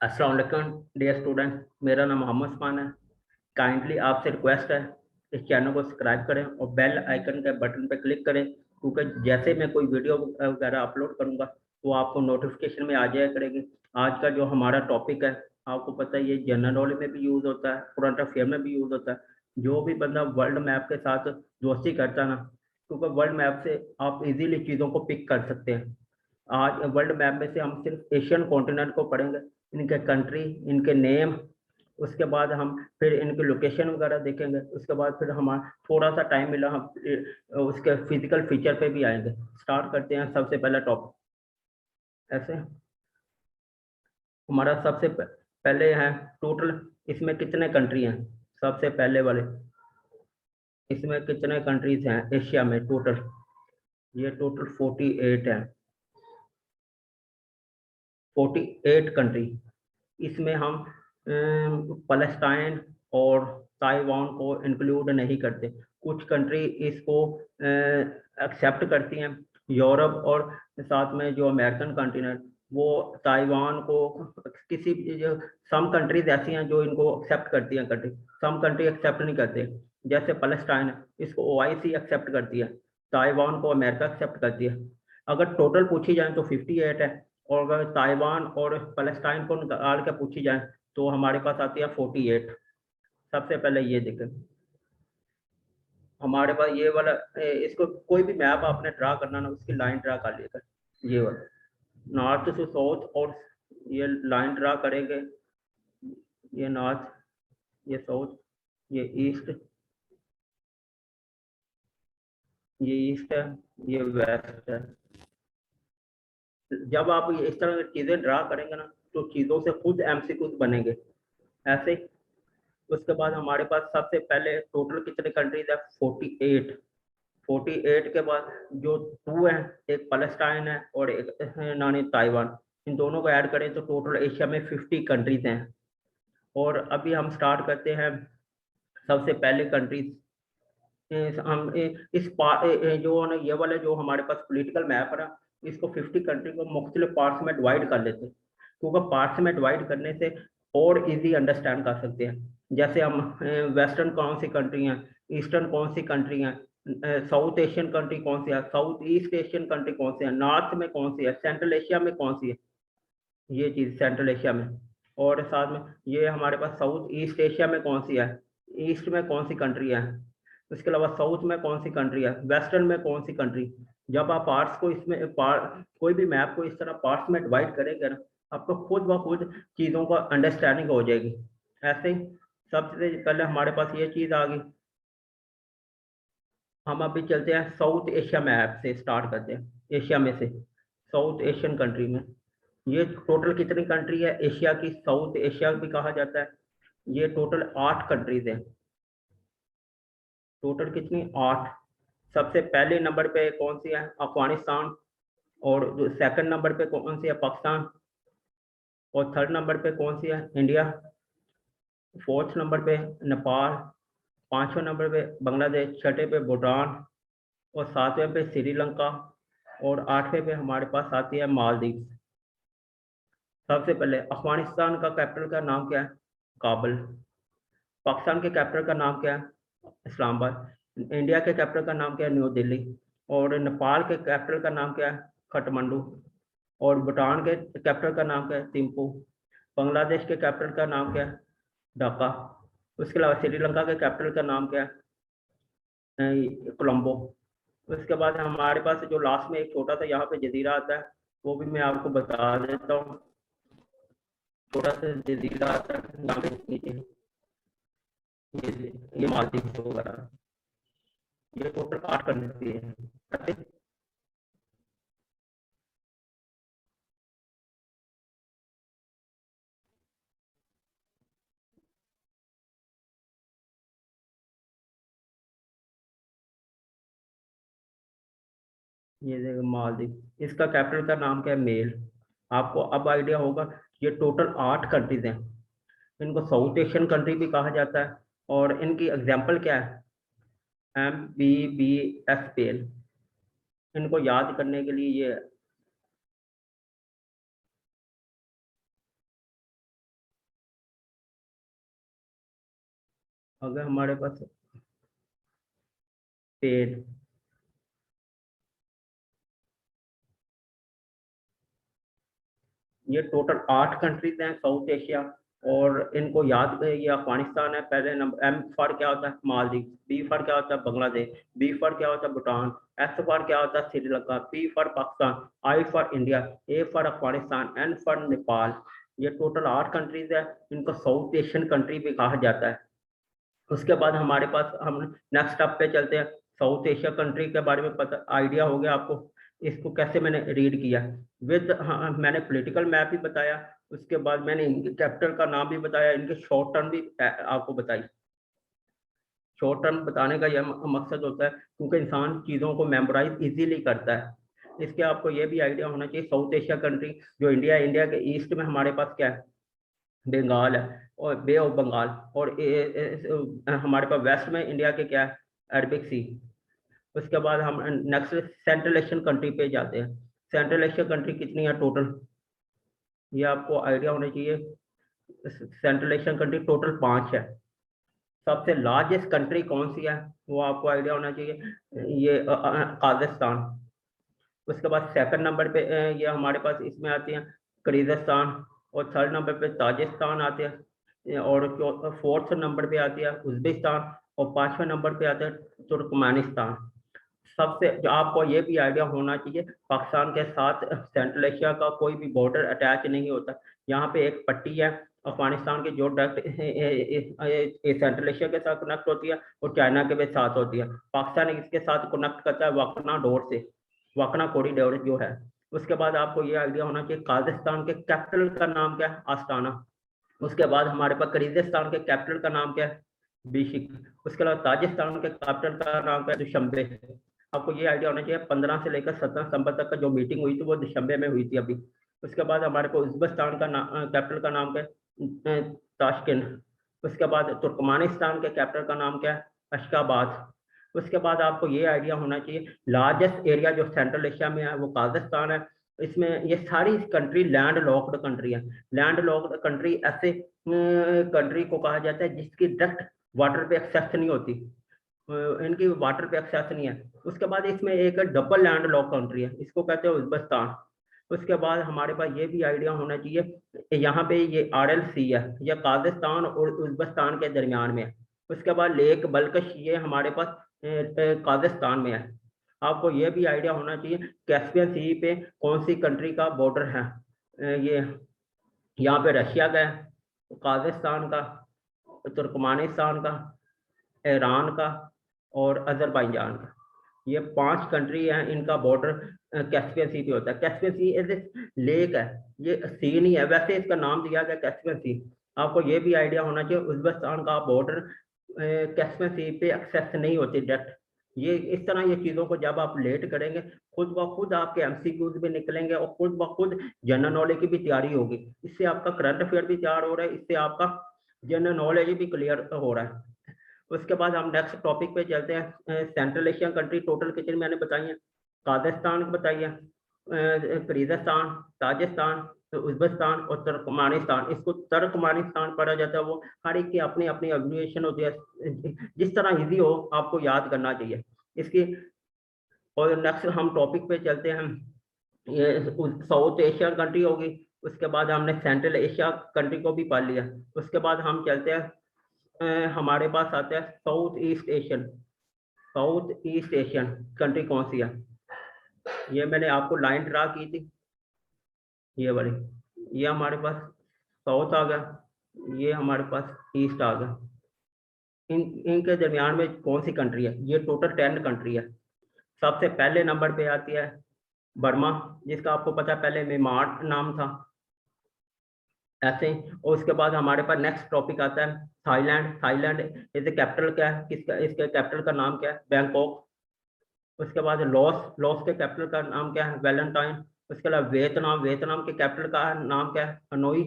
अस्सलाम वालेकुम dear students, मेरा नाम मोहम्मद उस्मान है। काइंडली आपसे रिक्वेस्ट है इस चैनल को सब्सक्राइब करें और बेल आइकन के बटन पर क्लिक करें, क्योंकि जैसे मैं कोई वीडियो वगैरह अपलोड करूंगा तो आपको नोटिफिकेशन में आ जाया करेगी। आज का जो हमारा टॉपिक है, आपको पता है ये जनरल नॉलेज में भी यूज़ होता है, करंट अफेयर में भी यूज़ होता है। जो भी बंदा वर्ल्ड मैप के साथ दोस्ती करता है ना, क्योंकि वर्ल्ड मैप से आप इजीली चीज़ों को पिक कर सकते हैं। आज वर्ल्ड मैप में से हम सिर्फ एशियन कॉन्टिनेंट को पढ़ेंगे, इनके कंट्री, इनके नेम, उसके बाद हम फिर इनके लोकेशन वगैरह देखेंगे। उसके बाद फिर हमारा थोड़ा सा टाइम मिला हम उसके फिजिकल फीचर पे भी आएंगे। स्टार्ट करते हैं सबसे पहला टॉपिक। ऐसे हमारा सबसे पहले है टोटल, इसमें कितने कंट्री हैं। सबसे पहले वाले, इसमें कितने कंट्रीज हैं एशिया में टोटल। ये टोटल 48 है, 48 कंट्री। इसमें हम पलस्टाइन और ताइवान को इंक्लूड नहीं करते। कुछ कंट्री इसको एक्सेप्ट करती हैं, यूरोप और साथ में जो अमेरिकन कंटिनेंट, वो ताइवान को किसी जो सम कंट्रीज ऐसी हैं जो इनको एक्सेप्ट करती हैं कंट्री, सम कंट्री एक्सेप्ट नहीं करते। जैसे पलस्टाइन, इसको ओआईसी एक्सेप्ट करती है, ताइवान को अमेरिका एक्सेप्ट करती है। अगर टोटल पूछी जाए तो 58 है, और अगर ताइवान और पैलेस्टाइन को निकाल के पूछी जाए तो हमारे पास आती है 48। सबसे पहले ये देखें, हमारे पास ये वाला इसको कोई भी मैप आपने ड्रा करना ना, उसकी लाइन ड्रा कर लेकर, ये वाला नॉर्थ टू साउथ, और ये लाइन ड्रा करेंगे। ये नॉर्थ, ये साउथ, ये ईस्ट, ये ईस्ट है, ये वेस्ट है। जब आप इस तरह की चीजें ड्रा करेंगे ना, तो चीजों से खुद एमसीक्यूज बनेंगे ऐसे। उसके बाद हमारे पास सबसे पहले टोटल कितने कंट्रीज है, 48। 48 के बाद जो टू है, एक पैलेस्टाइन है और एक नानी ताइवान, इन दोनों को ऐड करें तो टोटल एशिया में 50 कंट्रीज हैं। और अभी हम स्टार्ट करते हैं सबसे पहले कंट्रीज। हम जो ना ये वाले जो हमारे पास पॉलिटिकल मैप है ना, इसको 50 कंट्री को मुख्तलिफ पार्ट्स में डिवाइड कर लेते हैं, क्योंकि पार्ट्स में डिवाइड करने से और इजी अंडरस्टैंड कर सकते हैं। जैसे हम वेस्टर्न कौन सी कंट्री हैं, ईस्टर्न कौन सी कंट्री हैं, साउथ एशियन कंट्री कौन सी है, साउथ ईस्ट एशियन कंट्री कौन सी है, नॉर्थ में कौन सी है, सेंट्रल एशिया में कौन सी है, ये चीज़ सेंट्रल एशिया में। और साथ में ये हमारे पास साउथ ईस्ट एशिया में कौन सी है, ईस्ट में कौन सी कंट्री है, उसके अलावा साउथ में कौन सी कंट्री है, वेस्टर्न में कौन सी कंट्री। जब आप पार्ट्स को इसमें कोई भी मैप को इस तरह पार्ट्स में डिवाइड करेंगे ना, आपको खुद ब खुद चीज़ों का अंडरस्टैंडिंग हो जाएगी। ऐसे ही सबसे पहले हमारे पास ये चीज़ आ गई। हम अभी चलते हैं साउथ एशिया मैप से, स्टार्ट करते हैं एशिया में से, साउथ एशियन कंट्री में। ये टोटल कितनी कंट्री है एशिया की, साउथ एशिया भी कहा जाता है। ये टोटल 8 कंट्रीज है। टोटल कितनी, 8। सबसे पहले नंबर पे कौन सी है, अफगानिस्तान। और सेकंड नंबर पे कौन सी है, पाकिस्तान। और थर्ड नंबर पे कौन सी है, इंडिया। फोर्थ नंबर पे नेपाल। पांचवें नंबर पे बांग्लादेश, छठे पे भूटान, और सातवें पे श्रीलंका, और आठवें पे हमारे पास आती है मालदीव। सबसे पहले अफगानिस्तान का कैपिटल का नाम क्या है, काबुल। पाकिस्तान के कैपिटल का नाम क्या है, इस्लामाबाद। इंडिया के कैपिटल का नाम क्या है, न्यू दिल्ली। और नेपाल के कैपिटल का नाम क्या है, काठमांडू। और भूटान के कैपिटल का नाम क्या है, थिम्पू। बांग्लादेश के कैपिटल का नाम क्या है, ढाका। उसके अलावा श्रीलंका के कैपिटल का नाम क्या है, कोलंबो। उसके बाद हमारे पास जो लास्ट में एक छोटा सा यहाँ पे जजीरा आता है, वो भी मैं आपको बता देता हूँ। छोटा सा जजीरा आता है यहाँ पे नीचे, ये मालदीव वगैरह। ये टोटल 8 कंट्री है। ये देखो मालदीव, इसका कैपिटल का नाम क्या है, मेल। आपको अब आइडिया होगा। ये टोटल 8 कंट्रीज हैं। इनको साउथ एशियन कंट्री भी कहा जाता है। और इनकी एग्जांपल क्या है, MBBSPL। इनको याद करने के लिए ये अगर हमारे पास स्पेन, ये टोटल 8 कंट्रीज हैं साउथ एशिया, और इनको याद है, ये अफगानिस्तान है पहले नंबर, एम फॉर क्या होता है मालदीव, बी फॉर क्या होता है बांग्लादेश, बी फॉर क्या होता है भूटान, एस फॉर क्या होता है Sri Lanka, P for Pakistan, I for India, A for Afghanistan, N for Nepal. ये टोटल 8 कंट्रीज है, इनको साउथ एशियन कंट्री भी कहा जाता है। उसके बाद हमारे पास हम नेक्स्ट स्टेप पे चलते हैं। साउथ एशिया कंट्री के बारे में पता आइडिया हो गया आपको, इसको कैसे मैंने रीड किया विद, हाँ मैंने पॉलिटिकल मैप भी बताया, उसके बाद मैंने इनके कैपिटल का नाम भी बताया, इनके शॉर्ट टर्म भी आपको बताई। शॉर्ट टर्म बताने का यह मकसद होता है क्योंकि इंसान चीज़ों को मेमोराइज इजीली करता है। इसके आपको ये भी आइडिया होना चाहिए, साउथ एशिया कंट्री जो इंडिया, इंडिया के ईस्ट में हमारे पास क्या है, बंगाल है और बे ऑफ बंगाल, और हमारे पास वेस्ट में इंडिया के क्या है, अरबिक सी। उसके बाद हम नेक्स्ट सेंट्रल एशियन कंट्री पे जाते हैं। सेंट्रल एशियन कंट्री कितनी है टोटल, ये आपको आइडिया होना चाहिए। सेंट्रल एशियन कंट्री टोटल 5 है। सबसे लार्जेस्ट कंट्री कौन सी है, वो आपको आइडिया होना चाहिए, ये काजाख्स्तान। उसके बाद सेकंड नंबर पे ये हमारे पास इसमें आती हैं किर्गिज़स्तान, और थर्ड नंबर पे ताजिकिस्तान आते हैं, और फोर्थ नंबर पे आती है उज़्बेकिस्तान, और 5वें नंबर पे आता है तुर्कमेनिस्तान। सबसे जो आपको ये भी आइडिया होना चाहिए, पाकिस्तान के साथ सेंट्रल एशिया का कोई भी बॉर्डर अटैच नहीं होता। यहाँ पे एक पट्टी है अफगानिस्तान की जो डायरेक्ट सेंट्रल एशिया के साथ कनेक्ट होती है और चाइना के भी साथ होती है। पाकिस्तान इसके साथ कनेक्ट करता है वाकना डोर से, वाकना कॉरिडोर जो है। उसके बाद आपको ये आइडिया होना चाहिए काजाख्स्तान के कैपिटल का नाम क्या है, आस्ताना। उसके बाद हमारे पास किर्गिज़स्तान के कैपिटल का नाम क्या है, बिशिक। उसके अलावा ताजिकिस्तान के कैपिटल का नाम क्या है, दुशंबे। आपको ये आइडिया होना चाहिए 15 से लेकर 17 सितंबर तक का जो मीटिंग हुई थी वो दुशंबे में हुई थी अभी। उसके बाद हमारे को उज़्बेकिस्तान का कैपिटल का नाम क्या है, ताशकेंट। उसके बाद तुर्कमेनिस्तान के कैपिटल का नाम क्या है, अशकाबाद। उसके बाद आपको ये आइडिया होना चाहिए लार्जेस्ट एरिया जो सेंट्रल एशिया में है वो काजाख्स्तान है। इसमें ये सारी कंट्री लैंड लॉक्ड कंट्री है। लैंड लॉक्ड कंट्री ऐसे कंट्री को कहा जाता है जिसकी डायरेक्ट वाटर पे एक्सेस नहीं होती, इनकी वाटर पे एक्सेस नहीं है। उसके बाद इसमें एक डबल लैंड लॉक कंट्री है, इसको कहते हैं उज़्बेकिस्तान। उसके बाद हमारे पास ये भी आइडिया होना चाहिए, यहाँ पे ये आरएल सी है, यह काजाख्स्तान और उज़्बेकिस्तान के दरमियान में है। उसके बाद लेक बल्कश ये हमारे पास काजाख्स्तान में है। आपको ये भी आइडिया होना चाहिए कैस्पियन सी पे कौन सी कंट्री का बॉर्डर है, ये यहाँ पे रशिया का है, काजाख्स्तान का, तुर्कमेनिस्तान का, ईरान का और अजरबैजान का। ये 5 कंट्री हैं, इनका बॉर्डर कैस्पियन सी पे होता है। कैस्पियन सी एज लेक है, ये सी नहीं है, वैसे इसका नाम दिया गया कैस्पियन सी। आपको ये भी आइडिया होना चाहिए उज़्बेकिस्तान का बॉर्डर कैस्पियन सी पे एक्सेस नहीं होती डायरेक्ट। ये इस तरह ये चीज़ों को जब आप लेट करेंगे खुद ब खुद आपके एमसीक्यूज भी निकलेंगे और खुद ब खुद जनरल नॉलेज की भी तैयारी होगी। इससे आपका करंट अफेयर भी तैयार हो रहा है, इससे आपका जनरल नॉलेज भी क्लियर हो रहा है। उसके बाद हम नेक्स्ट टॉपिक पे चलते हैं। सेंट्रल एशियन कंट्री टोटल कितनी मैंने बताई है, काजाख्स्तान बताइए, किर्गिज़स्तान, ताजिकिस्तान, उज़्बेकिस्तान और तुर्कमेनिस्तान। इसको तुर्कमेनिस्तान पढ़ा जाता है, वो हर एक की अपनी अपनी एब्रिविएशन होती है, जिस तरह इजी हो आपको याद करना चाहिए इसकी। और नेक्स्ट हम टॉपिक पे चलते हैं, ये साउथ एशिया कंट्री होगी। उसके बाद हमने सेंट्रल एशिया कंट्री को भी पढ़ लिया। उसके बाद हम चलते हैं हमारे पास आता है south east Asian. South east Asian country कौन सी है, ये मैंने आपको लाइन ड्रा की थी, ये वाली। ये हमारे पास साउथ आ गया, ये हमारे पास ईस्ट आ गया। इनके दरमियान में कौन सी कंट्री है, ये टोटल 10 कंट्री है। सबसे पहले नंबर पे आती है बर्मा, जिसका आपको पता है पहले म्यांमार नाम था ऐसे। और उसके बाद हमारे पास नेक्स्ट टॉपिक आता है थाईलैंड। थाईलैंड इसके कैपिटल क्या है, किसका, इसके कैपिटल का नाम क्या है, बैंकॉक। उसके बाद लॉस, लॉस के कैपिटल का नाम क्या है, वैलेंटाइन। उसके अलावा वियतनाम, वियतनाम के कैपिटल का नाम क्या है, हनोई।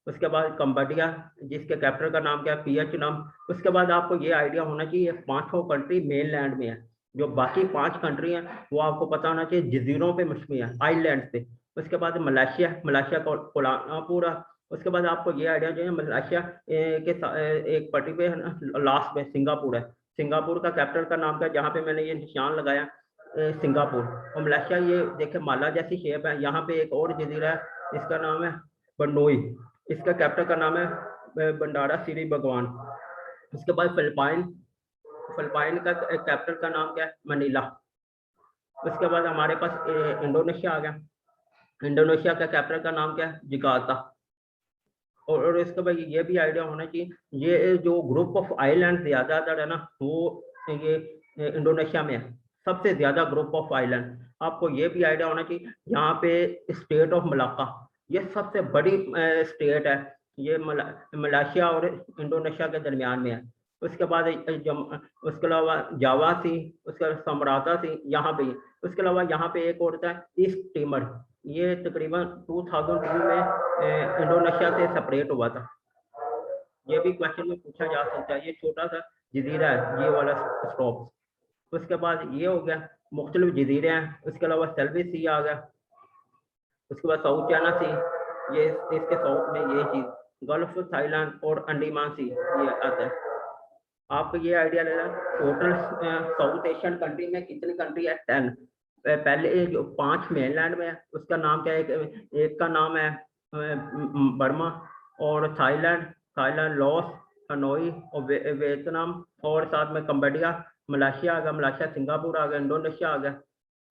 उसके बाद कंबोडिया, जिसके कैपिटल का नाम क्या है, वियतनाम। उसके बाद आपको ये आइडिया होना चाहिए 5 पूरी मेन लैंड में है, जो बाकी 5 कंट्री हैं वो आपको पता होना चाहिए जजीरों पे मुश्तमिल है, आइलैंड पे। उसके बाद मलेशिया, मलेशिया को पूरा उसके बाद आपको ये आइडिया जो है मलेशिया के एक पट्टी पे लास्ट में सिंगापुर है। सिंगापुर का कैपिटल का नाम क्या है, जहाँ पे मैंने ये निशान लगाया सिंगापुर। और मलेशिया ये देखे माला जैसी शेप है। यहाँ पे एक और जजीरा है, इसका नाम है बंडोई, इसका कैपिटल का नाम है बंडारा सिरी भगवान। उसके बाद फिलिपाइन, फिलिपाइन का कैपिटल का नाम क्या है, मनीला। उसके बाद हमारे पास इंडोनेशिया आ गया। इंडोनेशिया का कैपिटल का नाम क्या है, जकार्ता। और इसके बाद ये भी आइडिया होना चाहिए, ये जो ग्रुप ऑफ आइलैंड ज्यादातर है ना, वो ये इंडोनेशिया में है, सबसे ज्यादा ग्रुप ऑफ आइलैंड। आपको ये भी आइडिया होना चाहिए, यहाँ पे स्टेट ऑफ मलाक्का, ये सबसे बड़ी स्टेट है, ये मलेशिया और इंडोनेशिया के दरमियान में है। उसके बाद उसके अलावा जावा सी, उसके बाद समराता सी यहाँ पे। उसके अलावा यहाँ पे एक और होता है ईस्ट टिमर, ये तकरीबन 2002 में इंडोनेशिया से सेपरेट हुआ था। ये भी क्वेश्चन में पूछा जा सकता है, ये छोटा सा जजीरा है ये वाला स्टॉप। उसके बाद ये हो गया मुख्तलिफ जजीरे हैं। उसके अलावा सेल्वी सी आ गया। उसके बाद साउथ चाइना सी, ये इसके साउथ में ये चीज, गल्फ थाईलैंड और अंडमान सी ये आता है। आपको ये आइडिया लेना, टोटल साउथ एशियन कंट्री में कितनी कंट्री है, 10। पहले जो 5 मेनलैंड में है, उसका नाम क्या है, एक का नाम है बर्मा, और थाईलैंड, लाओस, हनोई और वियतनाम, और साथ में कंबोडिया, मलेशिया आ गया, मलेशिया, सिंगापुर आ गया, इंडोनेशिया आ गया।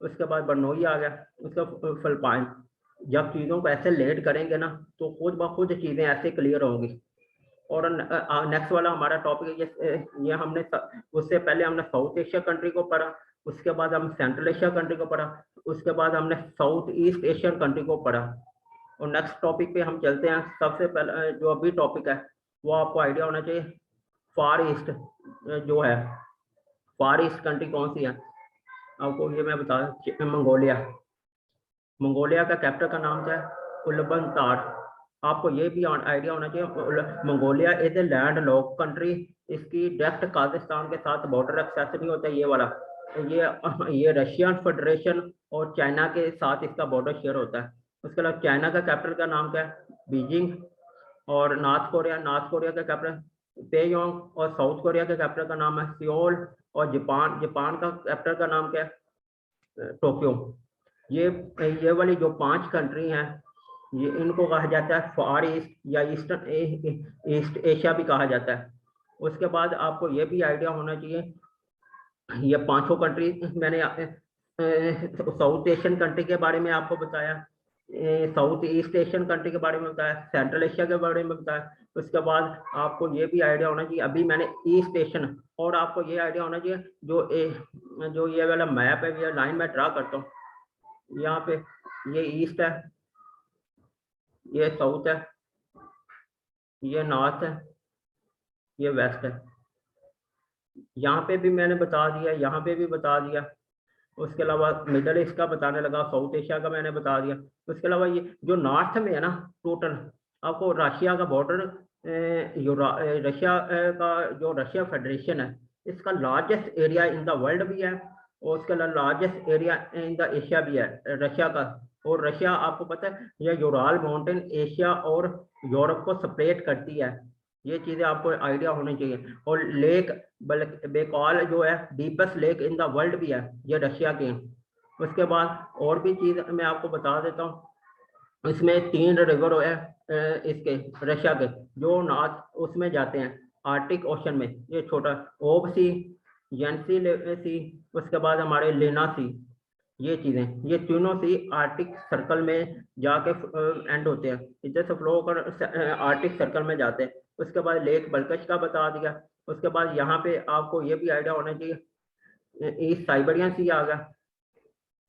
उसके बाद बर्नोई आ गया, उसका फिलिपाइन। जब चीज़ों को ऐसे लेट करेंगे ना, तो खुद ब खुद चीज़ें ऐसे क्लियर होंगी। और नेक्स्ट वाला हमारा टॉपिक है, ये हमने उससे पहले हमने साउथ एशिया कंट्री को पढ़ा, उसके बाद हम सेंट्रल एशिया कंट्री को पढ़ा, उसके बाद हमने साउथ ईस्ट एशियन कंट्री को पढ़ा। और नेक्स्ट टॉपिक पे हम चलते हैं। सबसे पहले जो अभी टॉपिक है वो आपको आइडिया होना चाहिए, फार ईस्ट जो है, फार ईस्ट कंट्री कौन सी है आपको ये मैं बता, मंगोलिया। मंगोलिया का कैपिटल का नाम क्या है, उल्बनतार। आपको ये भी आइडिया होना चाहिए, Mongolia is a land lock country, इसकी डायरेक्ट काजाकिस्तान के साथ बॉर्डर एक्सेस नहीं होता ये वाला। ये रशियन फेडरेशन और चाइना के साथ इसका बॉर्डर शेयर होता है। उसके अलावा चाइना का कैपिटल का नाम क्या है, बीजिंग। और नॉर्थ कोरिया का कैपिटल पेयोंग, और साउथ कोरिया के कैपिटल का नाम है सियोल। और जापान का कैपिटल का नाम क्या है, टोक्यो। ये वाली जो 5 कंट्री हैं, ये इनको कहा जाता है फार ईस्ट या ईस्ट एशिया भी कहा जाता है। उसके बाद आपको ये भी आइडिया होना चाहिए, ये 5 कंट्री मैंने साउथ एशियन कंट्री के बारे में आपको बताया, साउथ ईस्ट एशियन कंट्री के बारे में बताया, सेंट्रल एशिया के बारे में बताया। उसके बाद आपको ये भी आइडिया होना चाहिए, अभी मैंने ईस्ट एशियन, और आपको ये आइडिया होना चाहिए जो ये वाला मैप है, ये लाइन में ड्रा करता हूँ, यहाँ पे ये ईस्ट है, ये साउथ है, ये नॉर्थ है, ये वेस्ट है। यहाँ पे भी मैंने बता दिया, यहाँ पे भी बता दिया। उसके अलावा मिडल ईस्ट का बताने लगा, साउथ एशिया का मैंने बता दिया। उसके अलावा ये जो नॉर्थ में है ना, टोटल आपको रशिया का बॉर्डर, रशिया का जो रशिया फेडरेशन है, इसका largest area in the world भी है, और उसके अलावा largest area in the Asia भी है रशिया का। और रशिया आपको पता है, यह यूराल माउंटेन एशिया और यूरोप को सेपरेट करती है। ये चीज़ें आपको आइडिया होनी चाहिए। और लेक बेकॉल जो है deepest lake in the world भी है, ये रशिया के। उसके बाद और भी चीज़ मैं आपको बता देता हूँ, इसमें 3 रिवर है इसके रशिया के, जो नॉर्थ उसमें जाते हैं आर्टिक ओशन में। ये छोटा ओब सी, यंसी सी, उसके बाद हमारे लेना सी, ये चीज़ें, ये तीनों सी आर्टिक सर्कल में जाके एंड होते हैं, इधर से फ्लो कर आर्टिक सर्कल में जाते हैं। उसके बाद लेक बल्कश का बता दिया। उसके बाद यहाँ पे आपको ये भी आइडिया होना चाहिए, ईस्ट साइबेरियन सी आ गया,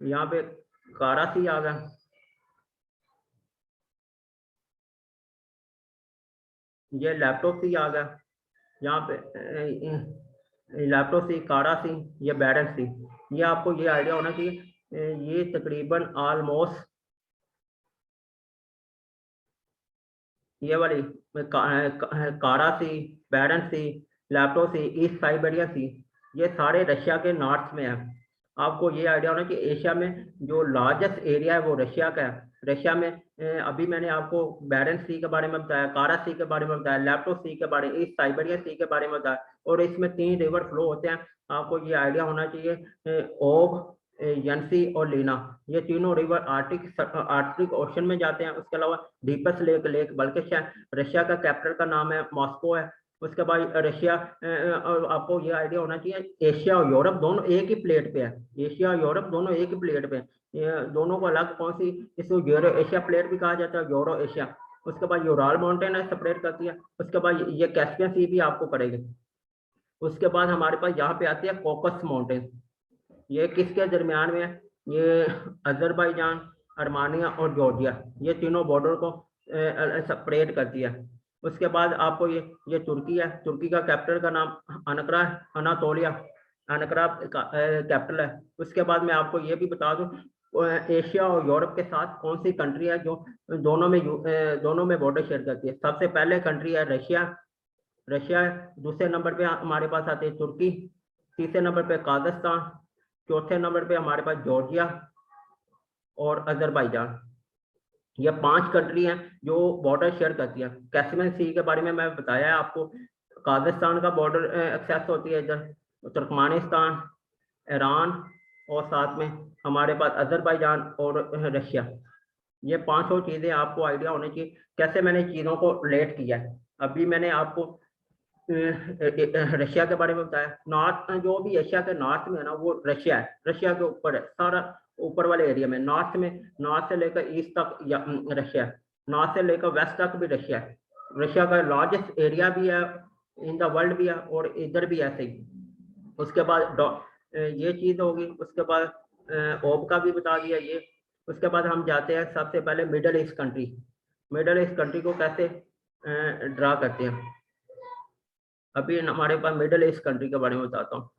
यहाँ पे कारा सी आ गया, ये लैपटॉप सी आ गया, यहाँ पे लैपटॉप सी, कारा सी, ये बैरन सी। ये आपको ये आइडिया होना चाहिए, ये तकरीबन ऑलमोस्ट ये वाली कारा सी, बैरन सी, लैप्टो सी, ईस्ट साइबेरिया सी, ये सारे रशिया के नॉर्थ में है। आपको ये आइडिया होना कि एशिया में जो लार्जेस्ट एरिया है वो रशिया का है, रशिया में अभी मैंने आपको बैरन सी के बारे में बताया, कारा सी के बारे में बताया, लैप्टो सी के बारे में, इस साइबेरिया सी के बारे में बताया, और इसमें 3 रिवर फ्लो होते हैं। आपको ये आइडिया होना चाहिए, ओग, यंसी और लीना, ये तीनों रिवर आर्टिक ओशन में जाते हैं। उसके अलावा डीपेस्ट लेक, लेक बल्किश है, रशिया का कैपिटल का नाम है मॉस्को है। उसके बाद रशिया, आपको ये आइडिया होना चाहिए, एशिया और यूरोप दोनों एक ही प्लेट पे है, एशिया और यूरोप दोनों एक ही प्लेट पे है। ये दोनों को अलग कौन सी, इसको यूरो एशिया प्लेट भी कहा जाता है, यूरो एशिया। उसके बाद यूराल माउंटेन है, सेपरेट करती है। उसके बाद ये कैस्पियन सी भी आपको पड़ेगी। उसके बाद हमारे पास यहाँ पे आती है कॉकस माउंटेन, ये किसके दरमियान में है, ये अजरबैजान, अर्मानिया और जॉर्जिया, ये तीनों बॉर्डर को सेपरेट करती है। उसके बाद आपको ये तुर्की है, तुर्की का कैपिटल का नाम अनकरा है, अनातोलिया, अनकरा कैपिटल है। उसके बाद मैं आपको ये भी बता दूं, एशिया और यूरोप के साथ कौन सी कंट्री है जो दोनों में बॉर्डर शेयर करती है। सबसे पहले कंट्री है रशिया, रशिया है। दूसरे नंबर पे हमारे पास आती है तुर्की, तीसरे नंबर पे काजाख्स्तान, चौथे नंबर पे हमारे पास जॉर्जिया और अजरबैजान। ये 5 कंट्री हैं जो बॉर्डर शेयर करती है। कैस्पियन सी के बारे में मैं बताया है आपको, काजाख्स्तान का बॉर्डर एक्सेस होती है इधर, तुर्कमानिस्तान, ईरान और साथ में हमारे पास अजरबैजान और रशिया। ये 5 और चीज़ें आपको आइडिया होनी चाहिए कैसे मैंने चीज़ों को रिलेट किया है। अभी मैंने आपको रशिया के बारे में बताया। नॉर्थ जो भी एशिया के नॉर्थ में है ना, वो रशिया है, रशिया के ऊपर है सारा, ऊपर वाले एरिया में, नॉर्थ में, नॉर्थ से लेकर ईस्ट तक रशिया है, नॉर्थ से लेकर वेस्ट तक भी रशिया है। रशिया का लार्जेस्ट एरिया भी है इन द वर्ल्ड भी है, और इधर भी ऐसे ही। उसके बाद ये चीज़ होगी। उसके बाद ओब का भी बता दिया ये। उसके बाद हम जाते हैं सबसे पहले middle east country. Middle east country को कैसे ड्रा करते हैं, अभी हमारे पास मिडल ईस्ट कंट्री के बारे में बताता हूँ।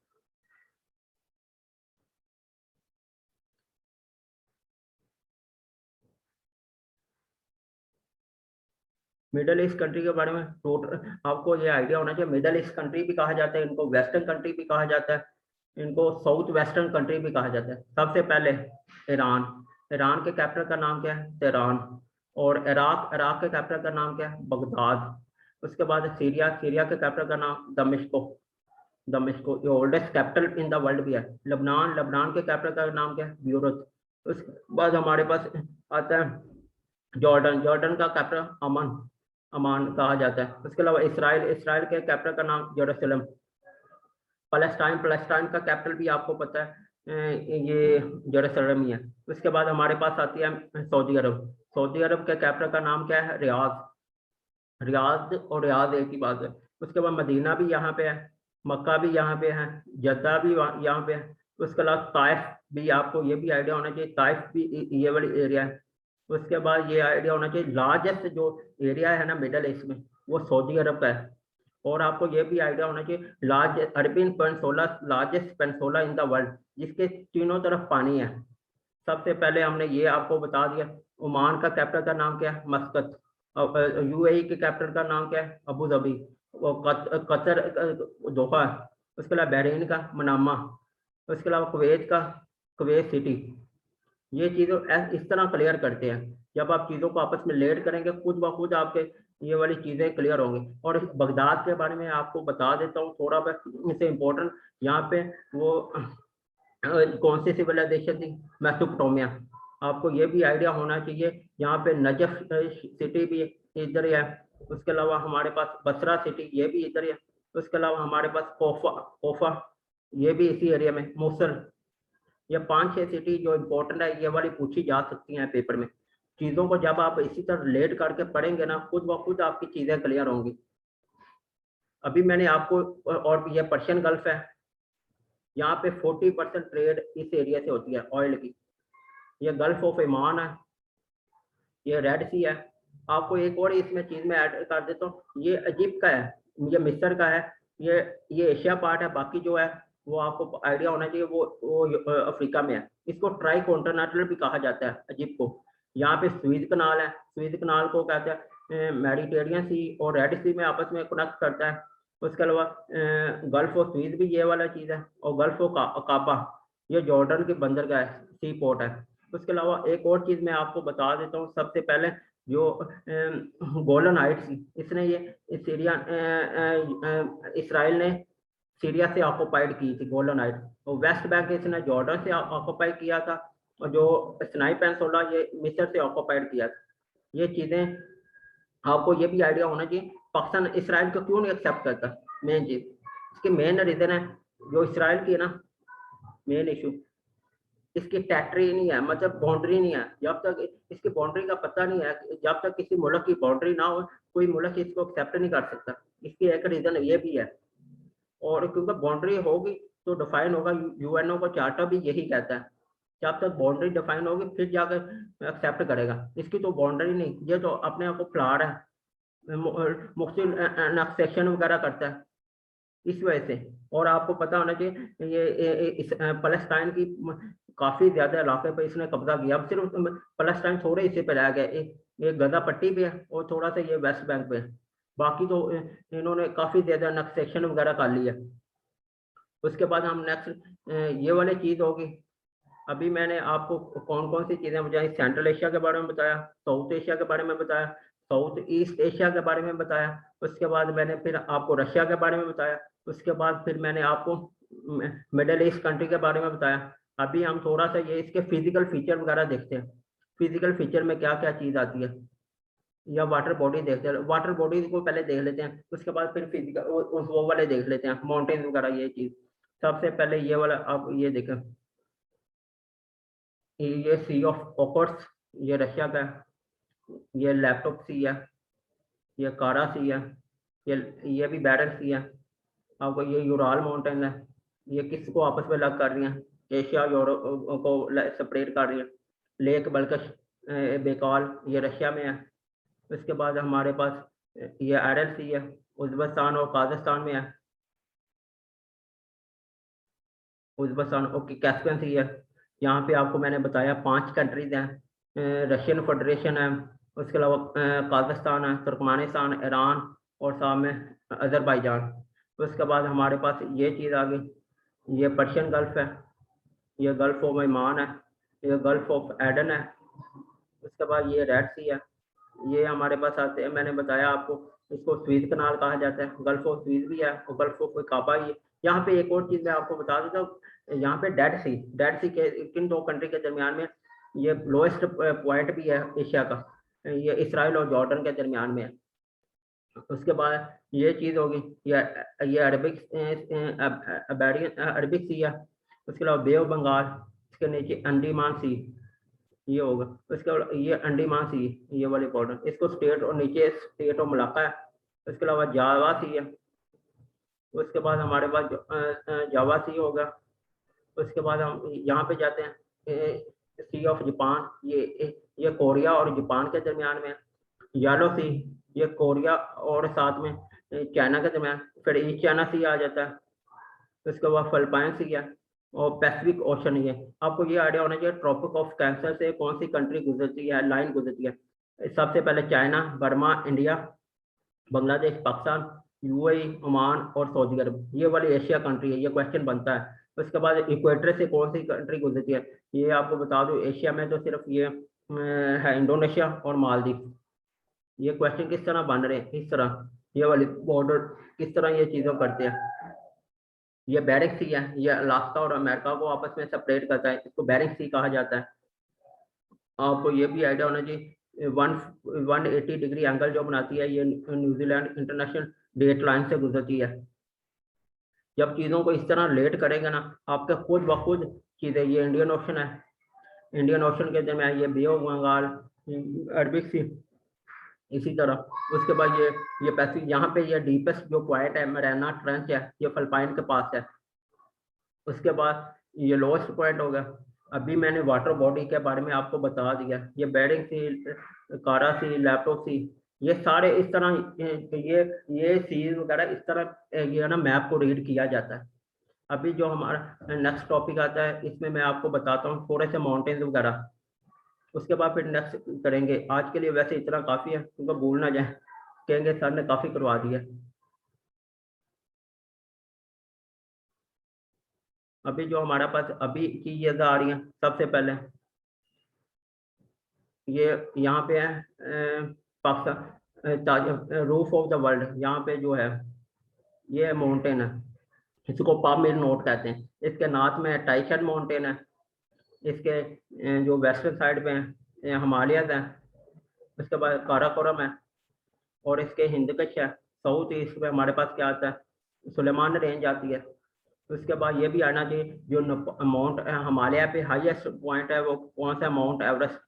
मिडल ईस्ट कंट्री के बारे में टोटल आपको ये आइडिया होना चाहिए। मिडल ईस्ट कंट्री भी कहा जाता है इनको, वेस्टर्न कंट्री भी कहा जाता है इनको, साउथ वेस्टर्न कंट्री भी कहा जाता है। सबसे पहले ईरान, ईरान के कैपिटल का नाम क्या है, तेहरान। और इराक, इराक के कैपिटल का नाम क्या है, बगदाद। उसके बाद सीरिया, सीरिया के कैपिटल का नाम दमिश्को, दमिश्को ये oldest capital in the world भी है। लबनान, लबनान के कैपिटल का नाम क्या है, ब्यूरुत। उसके बाद हमारे पास आता है जॉर्डन, जॉर्डन का कैपिटल अमन, अमान कहा जाता है। उसके अलावा इसराइल, इसराइल के कैपिटल का नाम यरूशलेम। पैलेस्टाइन, पैलेस्टाइन का कैपिटल भी आपको पता है ये यरूशलेम ही है। उसके बाद हमारे पास आती है सऊदी अरब, सऊदी अरब के कैपिटल का नाम क्या है, रियाद, रियाद और रियाद एक ही बात है। उसके बाद मदीना भी यहाँ पे है, मक्का भी यहाँ पे है, जद्दा भी यहाँ पे है। उसके अलावा ताइफ भी, आपको ये भी आइडिया होना चाहिए, ताइफ भी ये वाली एरिया है। उसके बाद ये आइडिया होना चाहिए लार्जेस्ट जो एरिया है ना मिडल ईस्ट में, वो सऊदी अरब का है। और आपको ये भी आइडिया होना चाहिए large Arabian peninsula, largest peninsula in the world, जिसके तीनों तरफ पानी है। सबसे पहले हमने ये आपको बता दिया। ओमान का कैपिटल का नाम क्या है, मस्कत। यूएई के कैपिटल का नाम क्या है, अबू धाबी। कतर दोहा। उसके अलावा बहरीन का मनामा। उसके अलावा कुवैत का कुवैत सिटी। ये चीज़ें इस तरह क्लियर करते हैं। जब आप चीज़ों को आपस में लेट करेंगे, खुद ब खुद आपके ये वाली चीज़ें क्लियर होंगी। और बगदाद के बारे में आपको बता देता हूँ थोड़ा बहुत इससे इम्पोर्टेंट। यहाँ पे वो कौन सी सिविलाइजेशन थी, मेसोपोटामिया। आपको ये भी आइडिया होना चाहिए। यहाँ पे नजफ सिटी भी इधर ही है। उसके अलावा हमारे पास बसरा सिटी, ये भी इधर ही है। उसके अलावा हमारे पास कोफा, कोफा ये भी इसी एरिया में, मोसल। ये 5-6 सिटी जो इम्पोर्टेंट है, ये वाली पूछी जा सकती हैं पेपर में। चीज़ों को जब आप इसी तरह रिलेट करके पढ़ेंगे ना, खुद ब खुद आपकी चीज़ें क्लियर होंगी। अभी मैंने आपको, और ये पर्शियन गल्फ है, यहाँ पे 40% ट्रेड इस एरिया से होती है ऑयल की। ये गल्फ ऑफ ओमान है, ये रेड सी है। आपको एक और इसमें चीज़ में ऐड कर देता हूँ, ये इजिप्ट का है, ये मिस्र का है, ये एशिया पार्ट है। बाकी जो है वो आपको आइडिया होना चाहिए, वो अफ्रीका में है। इसको ट्राई कॉन्टिनेंटल भी कहा जाता है इजिप्ट को। यहाँ पे स्वीज कनाल है, स्वीज कनाल को कहते हैं मेडिटेरियन सी और रेड सी में आपस में कनेक्ट करता है। उसके अलावा गल्फ ऑफ स्वीज भी ये वाला चीज़ है। और गल्फ ऑफ काबा, ये जॉर्डन के बंदर का है, सी पोर्ट है। उसके अलावा एक और चीज़ मैं आपको बता देता हूँ। सबसे पहले जो गोलन हाइट्स, इसने ये सीरिया इसराइल ने सीरिया से ऑक्युपाइड की थी गोलन हाइट। तो वेस्ट बैंक इसने जॉर्डन से ऑक्युपाई किया था, और जो सिनाई पेनिनसुला ये मिस्र से ऑक्युपाइड किया था। ये चीज़ें आपको ये भी आइडिया होना चाहिए पाकिस्तान इसराइल को क्यों नहीं एक्सेप्ट करता। मेन चीज़, इसके मेन रीज़न है जो इसराइल की है ना, मेन इशू इसकी टेरिटरी नहीं है, मतलब बाउंड्री नहीं है। जब तक इसकी बाउंड्री का पता नहीं है, जब तक किसी मुल्क की बाउंड्री ना हो, कोई मुल्क इसको एक्सेप्ट नहीं कर सकता। इसकी एक रीज़न ये भी है। और क्योंकि बाउंड्री होगी तो डिफाइन होगा, यूएनओ का चार्टर भी यही कहता है, जब तक बाउंड्री डिफाइन होगी फिर जाकर एक्सेप्ट करेगा। इसकी तो बाउंड्री नहीं, ये तो अपने आप को फ्लाड है, मुख्तलिफ सेक्शन वगैरह करता है इस वजह से। और आपको पता होना चाहिए ये इस फलस्तीन की काफ़ी ज़्यादा इलाके पर इसने कब्जा किया। अब सिर्फ फलस्तीन थोड़े हिस्से पर रह गए, ये गजा पट्टी पे है और थोड़ा सा ये वेस्ट बैंक पे है, बाकी तो इन्होंने काफ़ी ज़्यादा नक्सेशन वगैरह कर लिया। उसके बाद हम नेक्स्ट ये वाली चीज़ होगी। अभी मैंने आपको कौन कौन सी चीज़ें बताई, सेंट्रल एशिया के बारे में बताया, साउथ एशिया के बारे में बताया, साउथ ईस्ट एशिया के बारे में बताया। उसके बाद मैंने फिर आपको रशिया के बारे में बताया। उसके बाद फिर मैंने आपको मिडल ईस्ट कंट्री के बारे में बताया। अभी हम थोड़ा सा ये इसके फिजिकल फीचर वगैरह देखते हैं। फिजिकल फीचर में क्या क्या चीज़ आती है, या वाटर बॉडी देखते हैं। वाटर बॉडी को पहले देख लेते हैं, उसके बाद फिर फिजिकल वो वाले देख लेते हैं, माउंटेन वगैरह ये चीज़। सबसे पहले ये वाला आप ये देखें, ये सी ऑफ ओकर्स, ये रशिया का है। ये लैपटॉप सी है, ये कारा सी है, ये भी बैरल सी है। आपको ये यूराल माउंटेन है, ये किसको आपस में अलग कर रही हैं, एशिया यूरोप को सेपरेट कर रही है। लेक बल्कश बेकाल, ये रशिया में है। उसके बाद हमारे पास ये आरएल सी है, उज़्बेकिस्तान और काजाख्स्तान में है। उज़्बेकिस्तान ओके, कैस्पियन सी है। यहाँ पे आपको मैंने बताया 5 कंट्रीज हैं, रशियन फेडरेशन है, उसके अलावा काजाख्स्तान है, तुर्कमानिस्तान, ईरान और साथ में अजरबैजान। उसके बाद हमारे पास ये चीज़ आ गई, ये पर्शियन गल्फ है, ये गल्फ ऑफ ओमान है, ये गल्फ ऑफ एडन है। उसके बाद ये रेड सी है। ये हमारे पास आते हैं, मैंने बताया आपको इसको स्वीज कनाल कहा जाता है, गल्फ ऑफ स्वीज भी है और गल्फ ऑफ काबा ही है। यहाँ पे एक और चीज़ मैं आपको बता देता हूँ, यहाँ पे डेड सी के किन 2 कंट्री के दरमियान में ये लोएस्ट पॉइंट भी है एशिया का, ये इसराइल और जॉर्डन के दरमियान में है। उसके बाद ये चीज़ होगी, ये अरबिक सी है। उसके अलावा बे ऑफ बंगाल, इसके नीचे अंडमान सी, ये होगा। उसके बाद ये अंडमान सी, ये वाले बॉर्डर, इसको स्टेट और नीचे स्टेट ऑफ मलाका है। उसके अलावा जावा सी है। उसके बाद हमारे पास जावा सी होगा। उसके बाद हम यहाँ पे जाते हैं, सी ऑफ जापान, ये कोरिया और जापान के दरमियान में है। येलो सी, ये कोरिया और साथ में चाइना के दरमियान। फिर ईस्ट चाइना सी आ जाता है। उसके बाद फिलिपाइन सी है और पैसिफिक ओशन ही है। आपको ये आइडिया होना चाहिए ट्रॉपिक ऑफ कैंसर से कौन सी कंट्री गुजरती है, लाइन गुजरती है। सबसे पहले China, Burma, India, Bangladesh, Pakistan, UAE, Oman और सऊदी अरब, ये वाली एशिया कंट्री है। ये क्वेश्चन बनता है। उसके बाद इक्वेटर से कौन सी कंट्री गुजरती है, ये आपको बता दूं एशिया में तो सिर्फ ये है इंडोनेशिया और मालदीव। ये क्वेश्चन किस तरह बन रहे हैं, इस तरह ये वाली बॉर्डर किस तरह ये चीज़ों करते हैं। ये बेरिंग सी है, ये अलास्का और अमेरिका को आपस में सेपरेट करता है, इसको बेरिंग सी कहा जाता है। आपको ये भी आइडिया होना चाहिए 180 डिग्री एंगल जो बनाती है, ये न्यूजीलैंड इंटरनेशनल डेट लाइन से गुजरती है। जब चीज़ों को इस तरह लेट करेंगे ना, आपके खुद ब खुद चीज़ें, ये इंडियन ओशन है, इंडियन ओशन के दरमियान ये बे ऑफ बंगाल, अरबिक सी, इसी तरह। उसके बाद ये पैसिफिक, यहाँ पे ये डीपेस्ट जो पॉइंट है मरीना ट्रेंच है, ये फिलिपाइन के पास है। उसके बाद ये लोएस्ट पॉइंट होगा। अभी मैंने वाटर बॉडी के बारे में आपको बता दिया, ये बेरिंग सी, कारा सी, लैपटॉप सी, ये सारे इस तरह ये सीज वगैरह इस तरह ये ना मैप को रीड किया जाता है। अभी जो हमारा नेक्स्ट टॉपिक आता है, इसमें मैं आपको बताता हूँ थोड़े से माउंटेन्स वगैरह। उसके बाद फिर नेक्स्ट करेंगे। आज के लिए वैसे इतना काफ़ी है, क्योंकि भूल ना जाए, कहेंगे सर ने काफ़ी करवा दिया। अभी जो हमारे पास अभी की चीज़ें आ रही हैं, सबसे पहले ये यहाँ पे है Pakistan, roof of the world, यहाँ पे जो है ये माउंटेन है, इसको पामीर नोट कहते हैं। इसके नॉर्थ में टाइशन माउंटेन है, इसके जो वेस्टर्न साइड पे है हिमालयस है, उसके बाद काराकोरम है, और इसके हिंदकश है। साउथ ईस्ट में हमारे पास क्या आता है, सुलेमान रेंज आती है। उसके बाद ये भी आना चाहिए जो माउंट हिमालय पे हाईएस्ट पॉइंट है वो कौन सा, माउंट एवरेस्ट।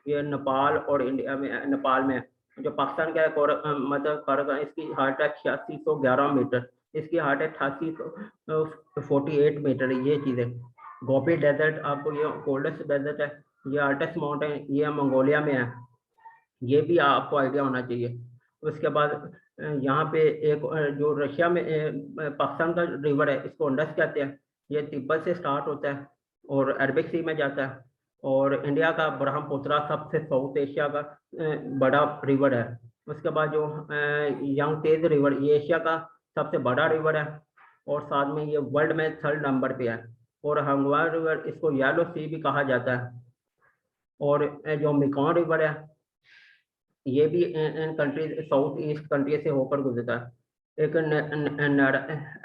ये नेपाल और इंडिया में, नेपाल में जो पाकिस्तान का मतलब इसकी हाइट है 8611 मीटर, इसकी हाइट है 8848 मीटर। ये चीज़ें गोबी डेजर्ट, आपको ये कोल्डेस्ट डेजर्ट है, ये आर्टेस्ट माउंटेन, ये मंगोलिया में है, ये भी आपको आइडिया होना चाहिए। उसके बाद यहाँ पे एक जो रशिया में पाकिस्तान का रिवर है, इसको अंडस कहते हैं। ये तिब्बत से स्टार्ट होता है और अरबिक सी में जाता है, और इंडिया का ब्रह्मपुत्र सबसे साउथ एशिया का बड़ा रिवर है। उसके बाद जो यांगत्से रिवर, ये एशिया का सबसे बड़ा रिवर है, और साथ में ये वर्ल्ड में 3rd नंबर पे है। और हंगवा रिवर, इसको येलो सी भी कहा जाता है। और जो मेकॉन्ग रिवर है, ये भी in country, south east country से होकर गुजरता है। एक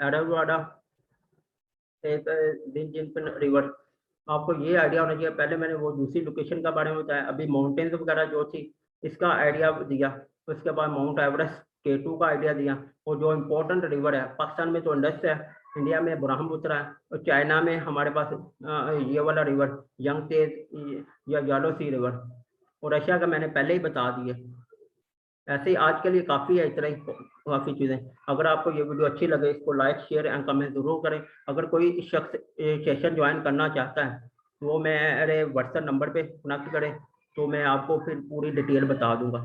एडवाडा, एक जिन रिवर, आपको ये आइडिया होना चाहिए। पहले मैंने वो दूसरी लोकेशन का बारे में बताया, अभी माउंटेन्स वगैरह जो थी इसका आइडिया दिया। उसके बाद माउंट एवरेस्ट, K2 का आइडिया दिया। और जो इम्पोर्टेंट रिवर है, पाकिस्तान में तो इंडस है, इंडिया में ब्रह्मपुत्र है, और चाइना में हमारे पास ये वाला रिवर यंगत्से या येलो सी रिवर, और रशिया का मैंने पहले ही बता दिए। ऐसे ही आज के लिए काफ़ी है, इतना ही काफ़ी चीज़ें। अगर आपको ये वीडियो अच्छी लगे, इसको लाइक शेयर एंड कमेंट जरूर करें। अगर कोई शख्स सेशन ज्वाइन करना चाहता है तो वो मेरे व्हाट्सएप नंबर पे कनेक्ट करें, तो मैं आपको फिर पूरी डिटेल बता दूंगा।